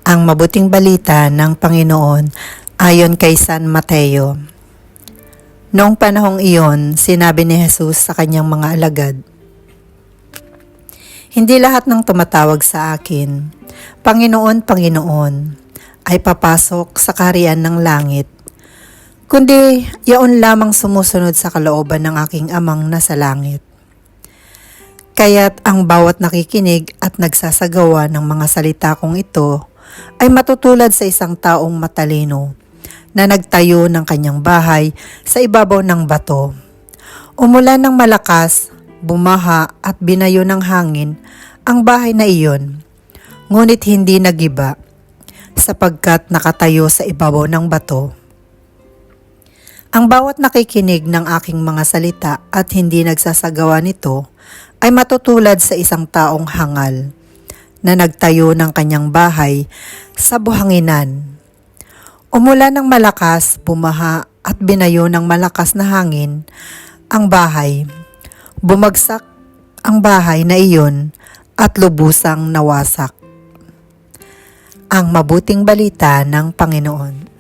Ang mabuting balita ng Panginoon ayon kay San Mateo. Noong panahong iyon, sinabi ni Jesus sa kanyang mga alagad, "Hindi lahat ng tumatawag sa akin, Panginoon, Panginoon, ay papasok sa kaharian ng langit, kundi yaon lamang sumusunod sa kalooban ng aking Amang nasa langit. Kaya't ang bawat nakikinig at nagsasagawa ng mga salita kong ito ay matutulad sa isang taong matalino na nagtayo ng kanyang bahay sa ibabaw ng bato. Umulan ng malakas, bumaha at binayo ng hangin ang bahay na iyon, ngunit hindi nagiba sapagkat nakatayo sa ibabaw ng bato. Ang bawat nakikinig ng aking mga salita at hindi nagsasagawa nito ay matutulad sa isang taong hangal na nagtayo ng kanyang bahay sa buhanginan. Umulan ng malakas, bumaha at binayo ng malakas na hangin ang bahay. Bumagsak ang bahay na iyon at lubusang nawasak." Ang mabuting balita ng Panginoon.